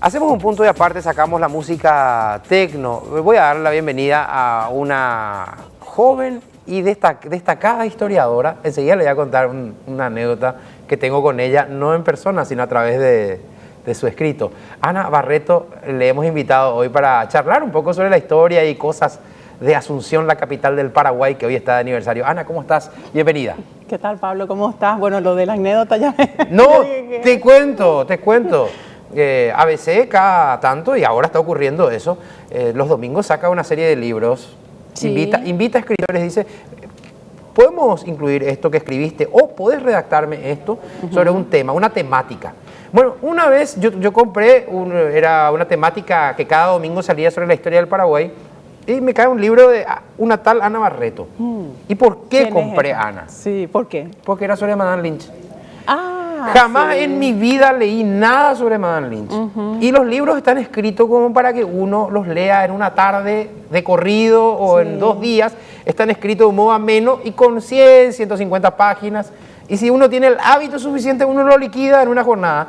Hacemos un punto de aparte, sacamos la música tecno. Voy a dar la bienvenida a una joven y destacada historiadora. Enseguida le voy a contar una anécdota que tengo con ella, no en persona, sino a través de su escrito. Ana Barreto le hemos invitado hoy para charlar un poco sobre la historia y cosas de Asunción, la capital del Paraguay, que hoy está de aniversario. Ana, ¿cómo estás? Bienvenida. ¿Qué tal, Pablo? ¿Cómo estás? Bueno, lo de la anécdota ya me... No, te cuento. ABC cada tanto, y ahora está ocurriendo eso, los domingos saca una serie de libros, Sí. invita a escritores, dice, ¿podemos incluir esto que escribiste? O ¿podés redactarme esto sobre un tema, una temática? Bueno, una vez yo compré, era una temática que cada domingo salía sobre la historia del Paraguay, y me cae un libro de una tal Ana Barreto. ¿Y por qué compré Ana? Sí, ¿por qué? Porque era sobre Madame Lynch. Jamás en mi vida leí nada sobre Madame Lynch. Y los libros están escritos como para que uno los lea en una tarde de corrido o en 2 días. Están escritos de un modo ameno y con 100, 150 páginas. Y si uno tiene el hábito suficiente, uno lo liquida en una jornada.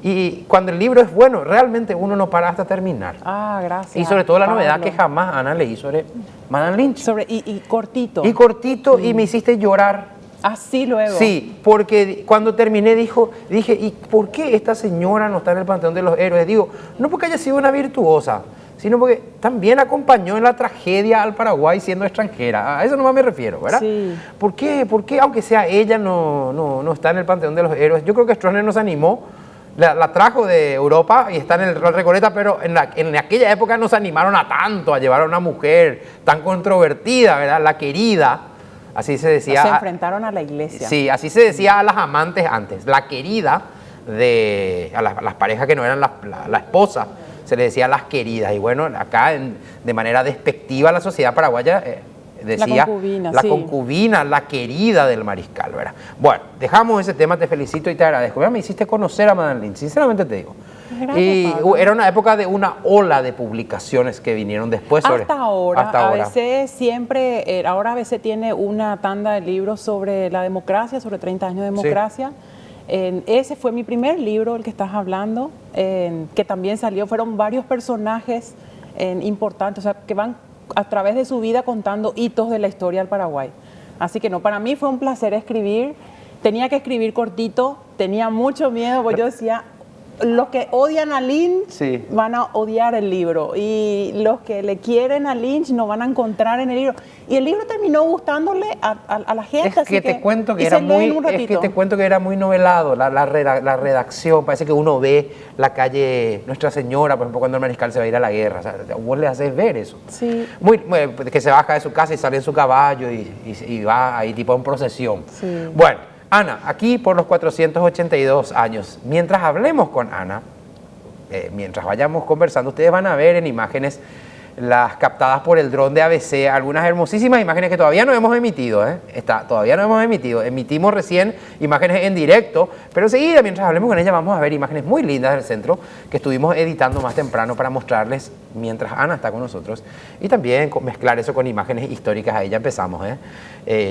Y cuando el libro es bueno, realmente uno no para hasta terminar. Gracias. Y sobre todo la Pablo. novedad que jamás Ana leí sobre Madame Lynch. Y cortito. Y cortito, y me hiciste llorar. Así luego. Sí, porque cuando terminé dije, ¿y por qué esta señora no está en el Panteón de los Héroes? Digo, no porque haya sido una virtuosa, sino porque también acompañó en la tragedia al Paraguay siendo extranjera. A eso nomás me refiero, ¿verdad? Sí. ¿Por qué, aunque sea ella, no está en el Panteón de los Héroes? Yo creo que Stroessner nos animó, la trajo de Europa y está en el Recoleta, pero en aquella época nos animaron a tanto, a llevar a una mujer tan controvertida, ¿verdad? La querida. Así se decía. Se enfrentaron a la iglesia. Sí, así se decía a las amantes antes. La querida a las parejas que no eran la esposa, se le decía las queridas. Y bueno, acá de manera despectiva la sociedad paraguaya decía la concubina, la querida del mariscal, ¿verdad? Bueno, dejamos ese tema, te felicito y te agradezco. Me hiciste conocer a Madame Lynch, sinceramente te digo. Gracias, y Pablo. era una época de una ola de publicaciones que vinieron después sobre... Hasta ahora. ABC siempre, ahora ABC tiene una tanda de libros sobre la democracia, sobre 30 años de democracia. Sí. Ese fue mi primer libro, el que estás hablando, que también salió, fueron varios personajes importantes, o sea, que van a través de su vida contando hitos de la historia del Paraguay. Así que no, para mí fue un placer escribir. Tenía que escribir cortito, tenía mucho miedo, porque yo decía... Los que odian a Lynch van a odiar el libro, y los que le quieren a Lynch no van a encontrar en el libro. Y el libro terminó gustándole a la gente. Es que te cuento que era muy novelado, la redacción. Parece que uno ve la calle Nuestra Señora, por ejemplo, cuando el mariscal se va a ir a la guerra. O sea, vos le haces ver eso. Sí. Que se baja de su casa y sale en su caballo y va ahí tipo en procesión. Sí. Bueno. Ana, aquí por los 482 años, mientras hablemos con Ana, mientras vayamos conversando, ustedes van a ver en imágenes las captadas por el dron de ABC, algunas hermosísimas imágenes que todavía no hemos emitido, emitimos recién imágenes en directo, pero enseguida, mientras hablemos con ella, vamos a ver imágenes muy lindas del centro que estuvimos editando más temprano para mostrarles mientras Ana está con nosotros, y también mezclar eso con imágenes históricas. Ahí ya empezamos,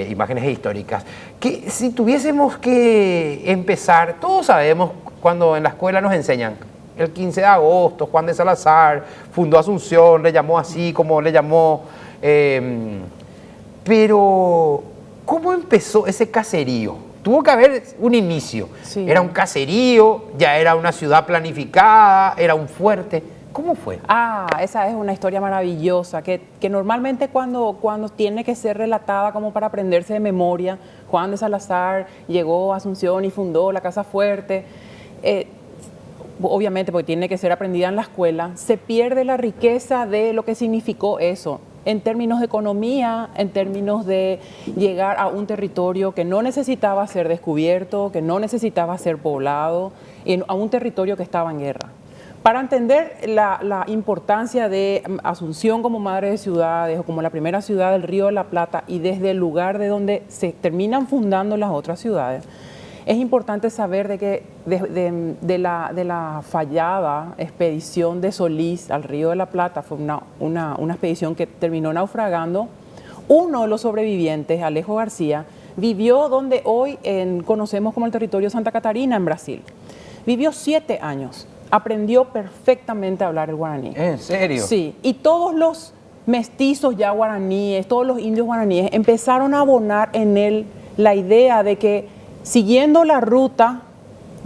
imágenes históricas. Que si tuviésemos que empezar, todos sabemos cuando en la escuela nos enseñan, el 15 de agosto, Juan de Salazar fundó Asunción, le llamó así como le llamó. Pero, ¿cómo empezó ese caserío? Tuvo que haber un inicio. Sí. Era un caserío, ya era una ciudad planificada, era un fuerte. ¿Cómo fue? Esa es una historia maravillosa, que normalmente cuando tiene que ser relatada como para aprenderse de memoria, Juan de Salazar llegó a Asunción y fundó la Casa Fuerte. Obviamente, porque tiene que ser aprendida en la escuela, se pierde la riqueza de lo que significó eso, en términos de economía, en términos de llegar a un territorio que no necesitaba ser descubierto, que no necesitaba ser poblado, a un territorio que estaba en guerra. Para entender la importancia de Asunción como madre de ciudades, o como la primera ciudad del Río de la Plata, y desde el lugar de donde se terminan fundando las otras ciudades, es importante saber de que de la fallada expedición de Solís al Río de la Plata, fue una expedición que terminó naufragando. Uno de los sobrevivientes, Alejo García, vivió donde hoy conocemos como el territorio Santa Catarina, en Brasil. Vivió 7 años. aprendió perfectamente a hablar el guaraní. ¿En serio? Sí, y todos los mestizos ya guaraníes, todos los indios guaraníes empezaron a abonar en él la idea de que siguiendo la ruta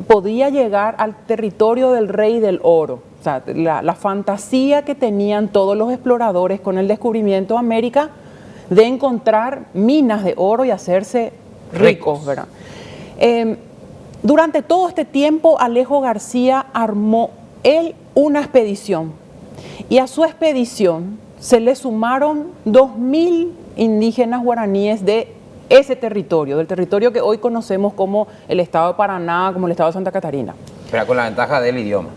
podía llegar al territorio del Rey del Oro. O sea, la fantasía que tenían todos los exploradores con el descubrimiento de América de encontrar minas de oro y hacerse ricos, ¿verdad? Durante todo este tiempo, Alejo García armó él una expedición y a su expedición se le sumaron 2.000 indígenas guaraníes de ese territorio, del territorio que hoy conocemos como el estado de Paraná, como el estado de Santa Catarina. Pero con la ventaja del idioma.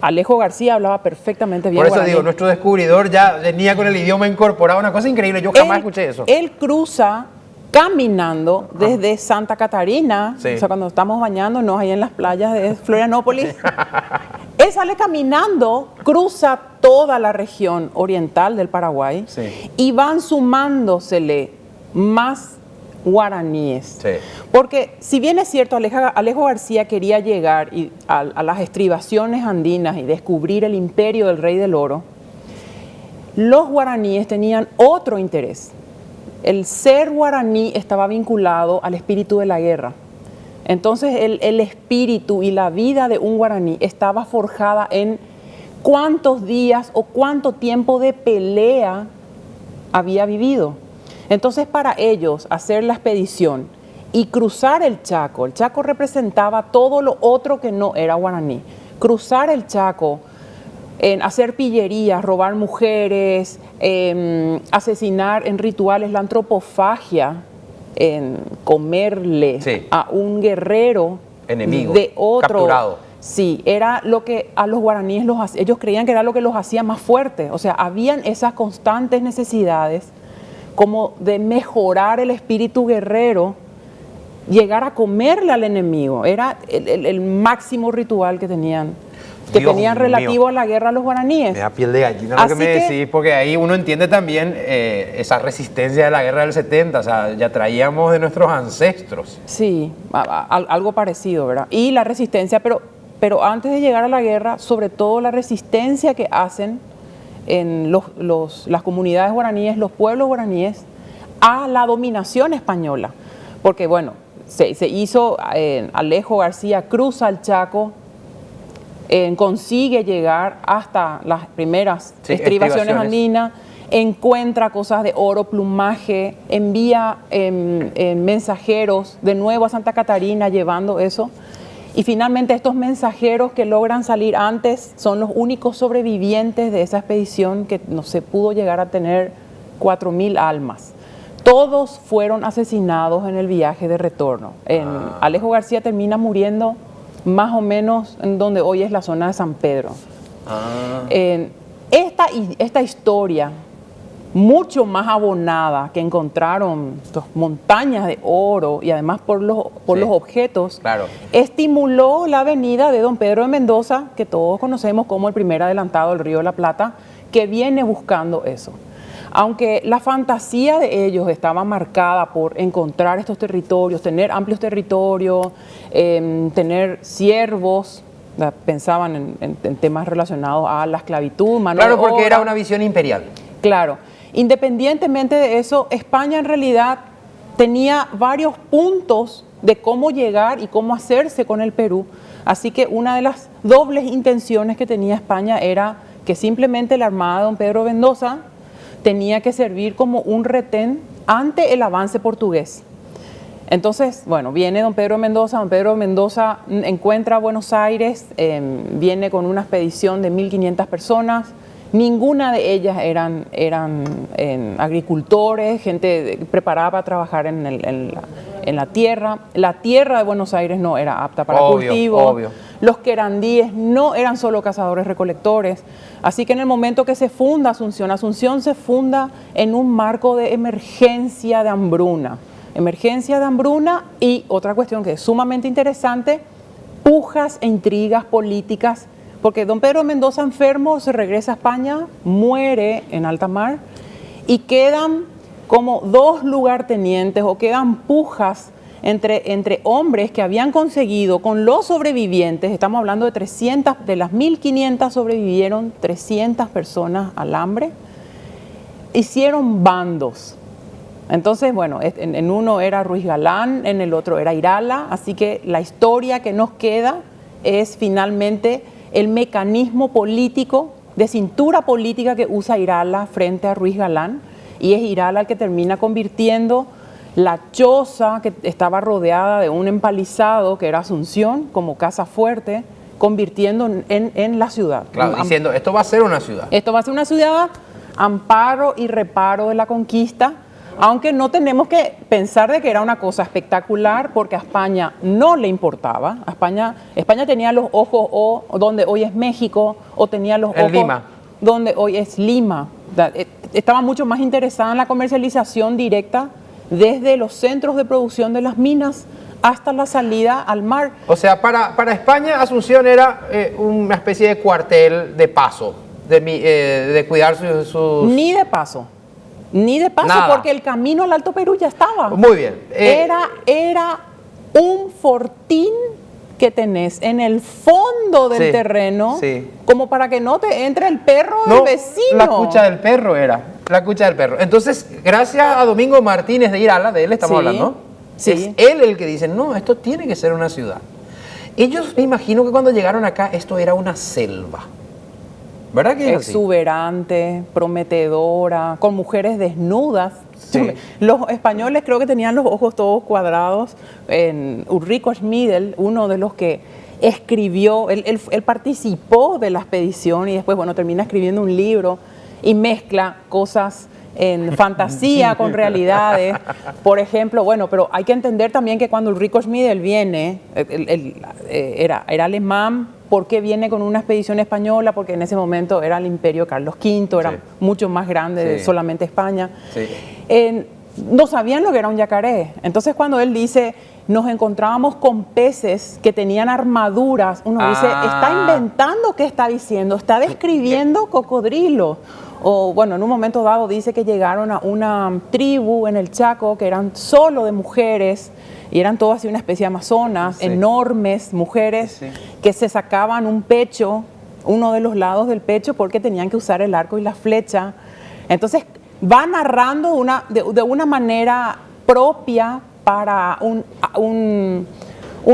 Alejo García hablaba perfectamente bien Por eso guaraní. digo, nuestro descubridor ya venía con el idioma incorporado, una cosa increíble, yo jamás escuché eso. Él cruza caminando desde Santa Catarina, Sí. o sea, cuando estamos bañándonos ahí en las playas de Florianópolis, él sale caminando, cruza toda la región oriental del Paraguay, Sí. y van sumándosele más guaraníes. Sí. Porque si bien es cierto, Alejo García quería llegar a las estribaciones andinas y descubrir el imperio del Rey del Oro, los guaraníes tenían otro interés. El ser guaraní estaba vinculado al espíritu de la guerra. Entonces el espíritu y la vida de un guaraní estaba forjada en cuántos días o cuánto tiempo de pelea había vivido. Entonces para ellos hacer la expedición y cruzar el Chaco representaba todo lo otro que no era guaraní. Cruzar el Chaco, en hacer pillerías, robar mujeres, asesinar en rituales, la antropofagia, en comerle Sí. a un guerrero Enemigo, de otro. capturado. Sí, era lo que a los guaraníes ellos creían que era lo que los hacía más fuertes. O sea, habían esas constantes necesidades como de mejorar el espíritu guerrero, llegar a comerle al enemigo. Era el máximo ritual que tenían. Que Dios tenían mío. relativo a la guerra a los guaraníes. Me da piel de gallina lo que Así me que- decís, porque ahí uno entiende también esa resistencia de la guerra del 70, o sea, ya traíamos de nuestros ancestros. Sí, algo parecido, ¿verdad? Y la resistencia, pero antes de llegar a la guerra, sobre todo la resistencia que hacen en las comunidades guaraníes, los pueblos guaraníes, a la dominación española. Porque, bueno, se hizo, Alejo García cruza el Chaco, consigue llegar hasta las primeras Sí, estribaciones estribaciones. andinas, encuentra cosas de oro, plumaje, envía mensajeros de nuevo a Santa Catarina llevando eso. Y finalmente estos mensajeros que logran salir antes son los únicos sobrevivientes de esa expedición, que no se pudo llegar a tener 4.000 almas. Todos fueron asesinados en el viaje de retorno. Alejo García termina muriendo más o menos en donde hoy es la zona de San Pedro. Esta historia, mucho más abonada, que encontraron montañas de oro y además por los objetos, Claro. estimuló la venida de don Pedro de Mendoza, que todos conocemos como el primer adelantado del Río de la Plata, que viene buscando eso. Aunque la fantasía de ellos estaba marcada por encontrar estos territorios, tener amplios territorios, tener siervos, pensaban en temas relacionados a la esclavitud, mano Claro, de porque obra. era una visión imperial. Claro. Independientemente de eso, España en realidad tenía varios puntos de cómo llegar y cómo hacerse con el Perú. Así que una de las dobles intenciones que tenía España era que simplemente la armada de don Pedro de Mendoza tenía que servir como un retén ante el avance portugués. Entonces, bueno, viene don Pedro de Mendoza encuentra Buenos Aires, viene con una expedición de 1.500 personas, ninguna de ellas eran agricultores, gente preparada para trabajar en la tierra. La tierra de Buenos Aires no era apta para cultivo. Obvio. Los querandíes no eran solo cazadores-recolectores. Así que en el momento que se funda Asunción se funda en un marco de emergencia de hambruna. Emergencia de hambruna y otra cuestión que es sumamente interesante, pujas e intrigas políticas, porque don Pedro de Mendoza enfermo se regresa a España, muere en alta mar y quedan como dos lugartenientes o quedan pujas entre hombres que habían conseguido con los sobrevivientes, estamos hablando de 300, de las 1.500 sobrevivieron 300 personas al hambre, hicieron bandos. Entonces, bueno, en uno era Ruiz Galán, en el otro era Irala, así que la historia que nos queda es finalmente el mecanismo político, de cintura política que usa Irala frente a Ruiz Galán, y es Irala el que termina convirtiendo la choza que estaba rodeada de un empalizado que era Asunción como casa fuerte, convirtiendo en la ciudad. Claro, diciendo, esto va a ser una ciudad. Esto va a ser una ciudad, amparo y reparo de la conquista, aunque no tenemos que pensar de que era una cosa espectacular, porque a España no le importaba. España tenía los ojos o donde hoy es México, o tenía los ojos Lima, donde hoy es Lima. Estaba mucho más interesada en la comercialización directa desde los centros de producción de las minas hasta la salida al mar. O sea, para España Asunción era una especie de cuartel de paso, de cuidar sus... Ni de paso, Nada. porque el camino al Alto Perú ya estaba. Muy bien. Era un fortín que tenés en el fondo del terreno, como para que no te entre el perro del vecino. La cucha del perro era, la cucha del perro. Entonces, gracias a Domingo Martínez de Irala, de él estamos hablando, es él el que dice, no, esto tiene que ser una ciudad. Ellos, me imagino que cuando llegaron acá, esto era una selva. ¿Verdad que es así? Exuberante, prometedora, con mujeres desnudas. Sí. Los españoles creo que tenían los ojos todos cuadrados. Ulrico Schmidl, uno de los que escribió, él participó de la expedición y después, bueno, termina escribiendo un libro y mezcla cosas en fantasía con realidades. Por ejemplo, bueno, pero hay que entender también que cuando Ulrico Schmidl viene, era alemán. ¿Por qué viene con una expedición española? Porque en ese momento era el imperio Carlos V, era mucho más grande de solamente España. No sabían lo que era un yacaré. Entonces cuando él dice, nos encontrábamos con peces que tenían armaduras, uno dice, ¿está inventando qué está diciendo? ¿Está describiendo cocodrilos? O bueno, en un momento dado dice que llegaron a una tribu en el Chaco que eran solo de mujeres, y eran todas así una especie de amazonas, enormes mujeres, que se sacaban un pecho, uno de los lados del pecho, porque tenían que usar el arco y la flecha. Entonces va narrando de una manera propia para un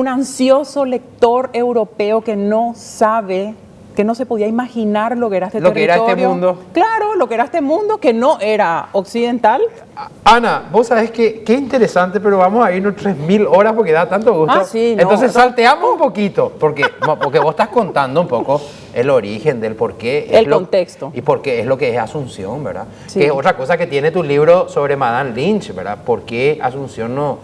ansioso lector europeo que no sabe, que no se podía imaginar lo que era este territorio. Lo que era este mundo. Claro, lo que era este mundo, que no era occidental. Ana, vos sabés que qué interesante, pero vamos a irnos 3.000 horas porque da tanto gusto. Sí, no, entonces salteamos un poquito, porque vos estás contando un poco el origen del por qué. El contexto. Y por qué es lo que es Asunción, ¿verdad? Sí. Que es otra cosa que tiene tu libro sobre Madame Lynch, ¿verdad? ¿Por qué Asunción no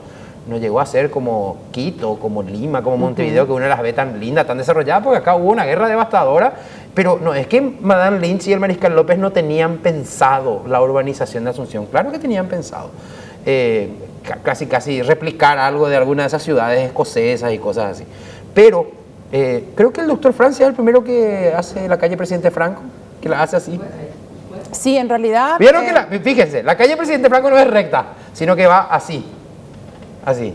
llegó a ser como Quito, como Lima, como Montevideo, que uno las ve tan linda, tan desarrollada? Porque acá hubo una guerra devastadora, pero no es que Madame Lynch y el Mariscal López no tenían pensado la urbanización de Asunción. Claro que tenían pensado casi replicar algo de alguna de esas ciudades escocesas y cosas así. Pero creo que el doctor Francia es el primero que hace la calle Presidente Franco, que la hace así. Sí, en realidad... ¿Vieron que fíjense, la calle Presidente Franco no es recta, sino que va así? Así.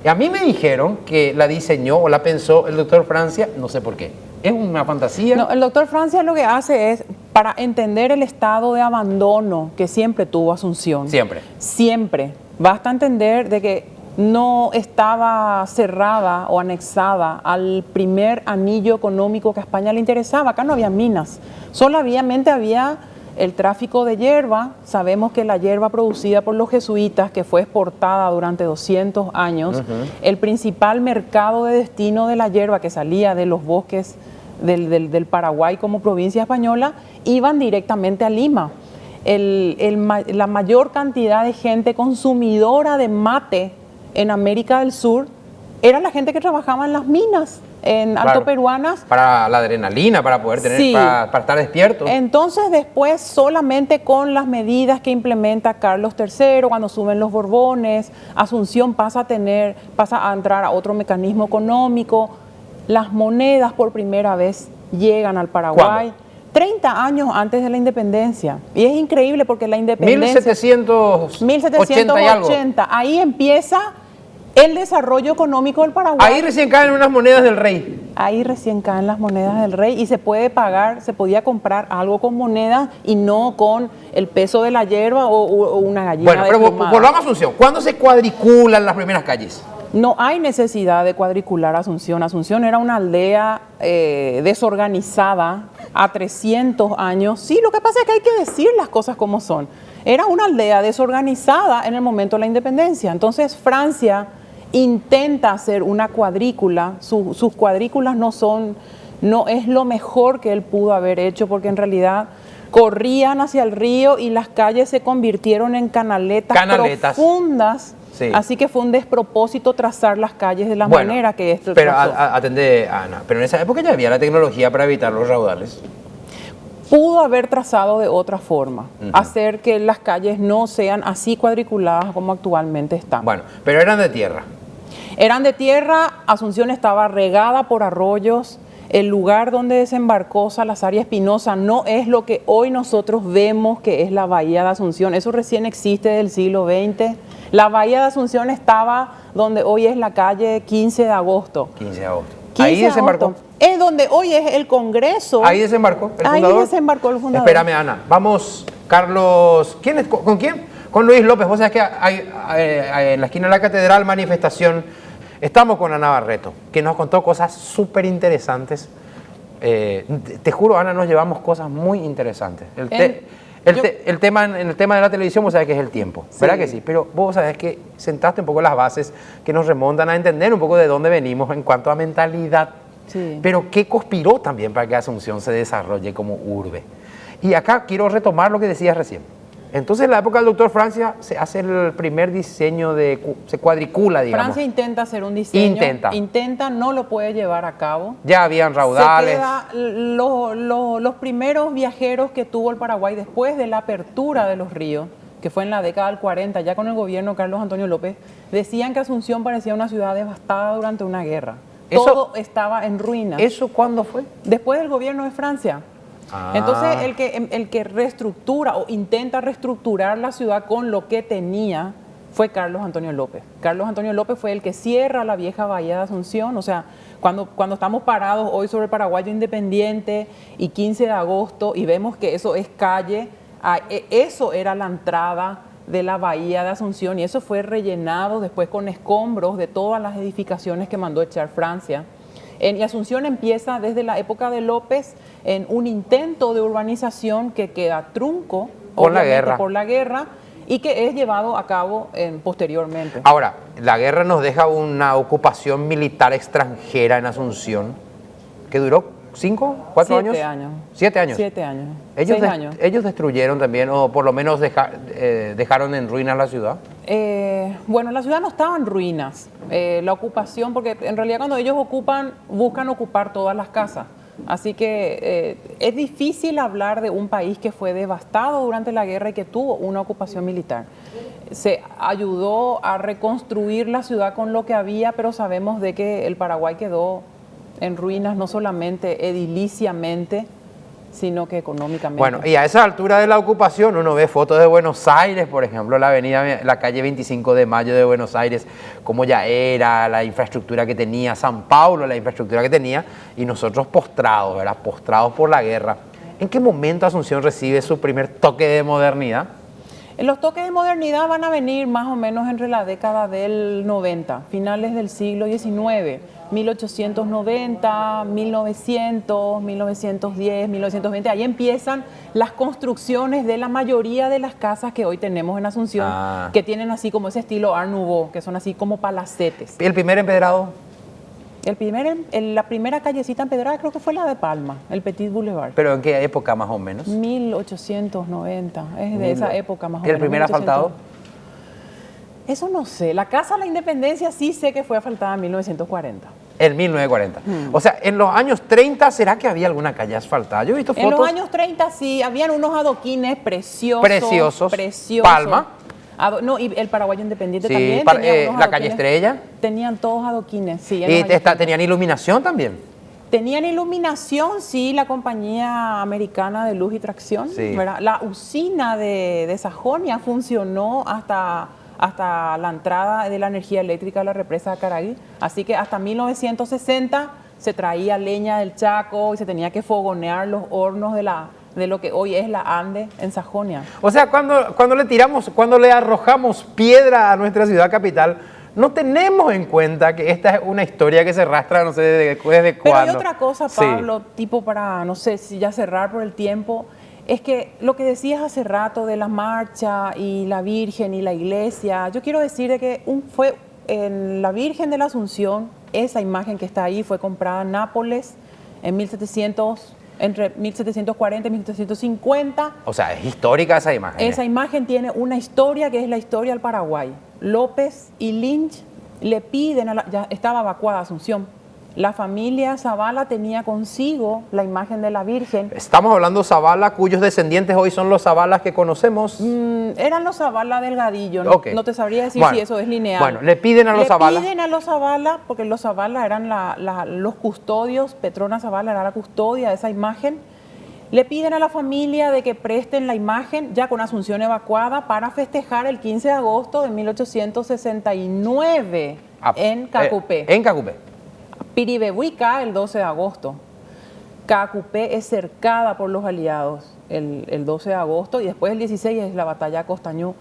Y a mí me dijeron que la diseñó o la pensó el doctor Francia, no sé por qué. ¿Es una fantasía? No, el doctor Francia lo que hace es, para entender el estado de abandono que siempre tuvo Asunción. Siempre. Basta entender de que no estaba cerrada o anexada al primer anillo económico que a España le interesaba. Acá no había minas, solamente había el tráfico de hierba. Sabemos que la hierba producida por los jesuitas, que fue exportada durante 200 años, el principal mercado de destino de la hierba que salía de los bosques del Paraguay como provincia española, iban directamente a Lima. La mayor cantidad de gente consumidora de mate en América del Sur era la gente que trabajaba en las minas alto peruanas. Para la adrenalina, para poder tener, para estar despierto. Entonces después, solamente con las medidas que implementa Carlos III, cuando suben los Borbones, Asunción pasa a entrar a otro mecanismo económico. Las monedas por primera vez llegan al Paraguay. ¿Cuándo? 30 años antes de la independencia. Y es increíble porque la independencia... 1780 y algo. Ahí empieza El desarrollo económico del Paraguay. Ahí recién caen unas monedas del rey. Ahí recién caen las monedas del rey y se puede pagar, se podía comprar algo con moneda y no con el peso de la hierba o una gallina. Bueno, pero volvamos a Asunción. ¿Cuándo se cuadriculan las primeras calles? No hay necesidad de cuadricular Asunción. Asunción era una aldea desorganizada a 300 años. Sí, lo que pasa es que hay que decir las cosas como son. Era una aldea desorganizada en el momento de la independencia. Entonces Francia intenta hacer una cuadrícula. Sus cuadrículas no es lo mejor que él pudo haber hecho, porque en realidad corrían hacia el río y las calles se convirtieron en canaletas profundas. Sí. Así que fue un despropósito trazar las calles de la manera que esto pero atende, Ana, pero en esa época ya había la tecnología para evitar los raudales. Pudo haber trazado de otra forma, hacer que las calles no sean así cuadriculadas como actualmente están. Bueno, pero eran de tierra. Eran de tierra, Asunción estaba regada por arroyos, el lugar donde desembarcó Salazar y Espinosa no es lo que hoy nosotros vemos que es la Bahía de Asunción, eso recién existe del siglo XX. La Bahía de Asunción estaba donde hoy es la calle 15 de agosto. 15 de agosto. Ahí desembarcó. Es donde hoy es el Congreso. Ahí desembarcó el fundador. Ahí desembarcó el fundador. Espérame, Ana. Vamos, Carlos. ¿Con quién? Con Luis López. Vos sabés que hay en la esquina de la catedral manifestación. Estamos con Ana Barreto, que nos contó cosas súper interesantes. Te juro, Ana, nos llevamos cosas muy interesantes. El tema de la televisión, vos sabés que es el tiempo, ¿verdad que sí? Pero vos sabés que sentaste un poco las bases que nos remontan a entender un poco de dónde venimos en cuanto a mentalidad. Sí. Pero qué conspiró también para que Asunción se desarrolle como urbe. Y acá quiero retomar lo que decías recién. Entonces, en la época del doctor Francia se hace el primer diseño se cuadricula, digamos. Francia intenta hacer un diseño. Intenta, no lo puede llevar a cabo. Ya habían raudales. Los primeros viajeros que tuvo el Paraguay después de la apertura de los ríos, que fue en la década del 40, ya con el gobierno de Carlos Antonio López, decían que Asunción parecía una ciudad devastada durante una guerra. Todo estaba en ruinas. ¿Eso cuándo fue? Después del gobierno de Francia. Entonces, el que reestructura o intenta reestructurar la ciudad con lo que tenía fue Carlos Antonio López. Carlos Antonio López fue el que cierra la vieja Bahía de Asunción. O sea, cuando estamos parados hoy sobre el Paraguayo Independiente y 15 de agosto y vemos que eso es calle, eso era la entrada de la Bahía de Asunción y eso fue rellenado después con escombros de todas las edificaciones que mandó echar Francia. Y Asunción empieza desde la época de López en un intento de urbanización que queda trunco por la guerra y que es llevado a cabo posteriormente. Ahora, la guerra nos deja una ocupación militar extranjera en Asunción que duró 5, 4 años. 7 años. 7 años. 7 años. 6 años. Ellos destruyeron también, o por lo menos dejaron en ruinas la ciudad. Bueno, la ciudad no estaba en ruinas. La ocupación, porque en realidad cuando ellos buscan ocupar todas las casas. Así que es difícil hablar de un país que fue devastado durante la guerra y que tuvo una ocupación militar. Se ayudó a reconstruir la ciudad con lo que había, pero sabemos de que el Paraguay quedó en ruinas no solamente ediliciamente, sino que económicamente. Bueno, y a esa altura de la ocupación uno ve fotos de Buenos Aires, por ejemplo, la calle 25 de Mayo de Buenos Aires, cómo ya era, la infraestructura que tenía, San Paulo, la infraestructura que tenía, y nosotros postrados, ¿verdad? Postrados por la guerra. ¿En qué momento Asunción recibe su primer toque de modernidad? Los toques de modernidad van a venir más o menos entre la década del 90, finales del siglo XIX. 1890, 1900, 1910, 1920, ahí empiezan las construcciones de la mayoría de las casas que hoy tenemos en Asunción, que tienen así como ese estilo Art Nouveau, que son así como palacetes. ¿Y el primer empedrado? La primera callecita empedrada creo que fue la de Palma, el Petit Boulevard. ¿Pero en qué época más o menos? 1890, es de esa época más o menos. ¿Y el primer asfaltado? Eso no sé. La Casa de la Independencia sí sé que fue asfaltada en 1940. En 1940. O sea, en los años 30, ¿será que había alguna calle asfaltada? Yo he visto fotos. En los años 30 sí, habían unos adoquines preciosos. Preciosos. Palma. No, y el Paraguayo Independiente sí, también. La calle Estrella. Tenían todos adoquines, sí. ¿Y tenían iluminación también? Tenían iluminación, sí, la compañía americana de luz y tracción. Sí. ¿Verdad? La usina de Sajonia funcionó hasta hasta la entrada de la energía eléctrica a la represa de Caraí. Así que hasta 1960 se traía leña del Chaco y se tenía que fogonear los hornos de lo que hoy es la Ande en Sajonia. O sea, cuando le arrojamos piedra a nuestra ciudad capital, no tenemos en cuenta que esta es una historia que se arrastra, no sé desde cuándo. Pero hay otra cosa, Sí. Pablo, tipo para, no sé, si ya cerrar por el tiempo, es que lo que decías hace rato de la marcha y la Virgen y la iglesia, yo quiero decir de que fue en la Virgen de la Asunción, esa imagen que está ahí fue comprada en Nápoles en entre 1740 y 1750. O sea, es histórica esa imagen. Esa imagen tiene una historia que es la historia del Paraguay. López y Lynch le piden, ya estaba evacuada Asunción. La familia Zavala tenía consigo la imagen de la Virgen. Estamos hablando de Zavala, cuyos descendientes hoy son los Zavalas que conocemos. Eran los Zavala Delgadillo, ¿no? Ok. No te sabría decir Bueno, si eso es lineal. Bueno, le piden a los Zavala. Le piden a los Zavala, porque los Zavala eran los custodios, Petrona Zavala era la custodia de esa imagen. Le piden a la familia de que presten la imagen ya con Asunción evacuada para festejar el 15 de agosto de 1869 en Cacupé. En Cacupé. Piribehuica el 12 de agosto. Cacupé es cercada por los aliados el 12 de agosto y después el 16 es la batalla de Costañú.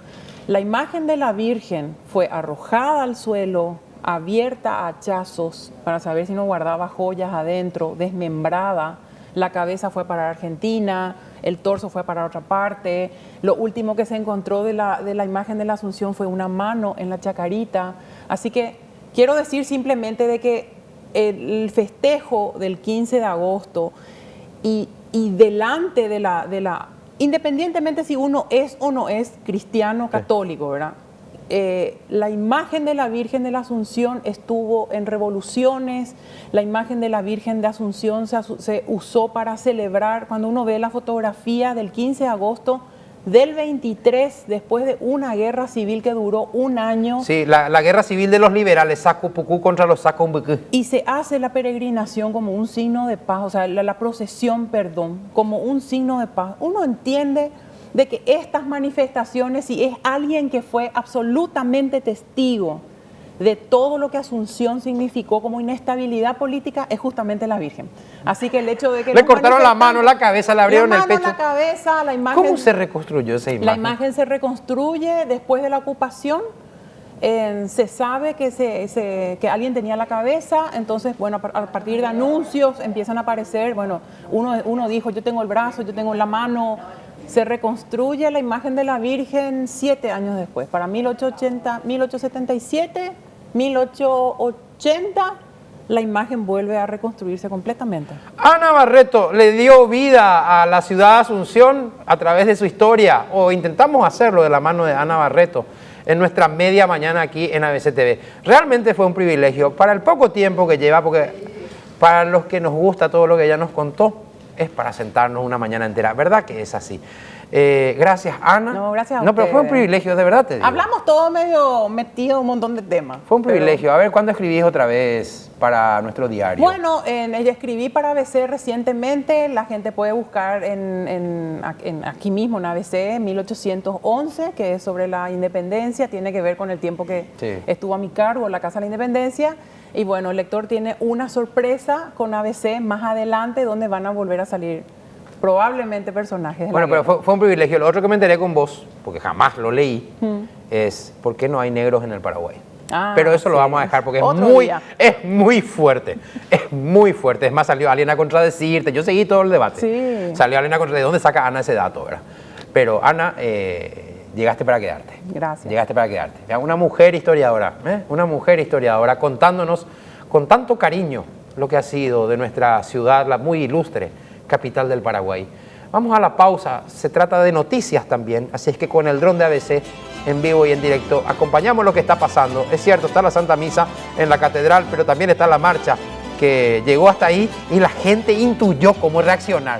La imagen de la Virgen fue arrojada al suelo, abierta a hachazos para saber si no guardaba joyas adentro, desmembrada. La cabeza fue para Argentina, el torso fue para otra parte. Lo último que se encontró de la imagen de la Asunción fue una mano en la Chacarita. Así que quiero decir simplemente de que el festejo del 15 de agosto y delante de la independientemente si uno es o no es cristiano católico, ¿verdad? La imagen de la Virgen de la Asunción estuvo en revoluciones, la imagen de la Virgen de Asunción se usó para celebrar, cuando uno ve la fotografía del 15 de agosto del 23, después de una guerra civil que duró un año. Sí, la guerra civil de los liberales, Sacupucú contra los Sacumbucú. Y se hace la peregrinación como un signo de paz, o sea, la procesión, perdón, como un signo de paz. Uno entiende de que estas manifestaciones, si es alguien que fue absolutamente testigo de todo lo que Asunción significó como inestabilidad política, es justamente la Virgen. Así que el hecho de que le cortaron la mano, la cabeza, le abrieron el pecho. La cabeza, la imagen. ¿Cómo se reconstruyó esa imagen? La imagen se reconstruye después de la ocupación. Se sabe que alguien tenía la cabeza, entonces, bueno, a partir de anuncios empiezan a aparecer, bueno, uno dijo, yo tengo el brazo, yo tengo la mano. Se reconstruye la imagen de la Virgen 7 años después, para 1877, 1880, la imagen vuelve a reconstruirse completamente. Ana Barreto le dio vida a la ciudad de Asunción a través de su historia, o intentamos hacerlo de la mano de Ana Barreto en nuestra media mañana aquí en ABC TV. Realmente fue un privilegio para el poco tiempo que lleva, porque para los que nos gusta todo lo que ella nos contó, es para sentarnos una mañana entera. ¿Verdad que es así? Gracias, Ana. No, gracias a No, pero ustedes. fue un privilegio, de verdad te digo. Hablamos todo medio metido un montón de temas. Fue un privilegio. A ver, ¿cuándo escribís otra vez para nuestro diario? Bueno, escribí para ABC recientemente. La gente puede buscar aquí mismo en ABC 1811, que es sobre la independencia. Tiene que ver con el tiempo que estuvo a mi cargo en la Casa de la Independencia. Y bueno, el lector tiene una sorpresa con ABC más adelante, donde van a volver a salir probablemente personajes de Bueno, la pero fue un privilegio. Lo otro que me enteré con vos, porque jamás lo leí, es ¿por qué no hay negros en el Paraguay? Pero eso lo vamos a dejar porque es muy fuerte. Es muy fuerte. Es más, salió alguien a contradecirte. Yo seguí todo el debate. Sí. Salió alguien a contradecirte. ¿De dónde saca Ana ese dato, verdad? Pero Ana, llegaste para quedarte. Gracias. Llegaste para quedarte. Una mujer historiadora, una mujer historiadora contándonos con tanto cariño lo que ha sido de nuestra ciudad, la muy ilustre capital del Paraguay. Vamos a la pausa. Se trata de noticias también, así es que con el dron de ABC en vivo y en directo acompañamos lo que está pasando. Es cierto, está la Santa Misa en la catedral, pero también está la marcha que llegó hasta ahí y la gente intuyó cómo reaccionar.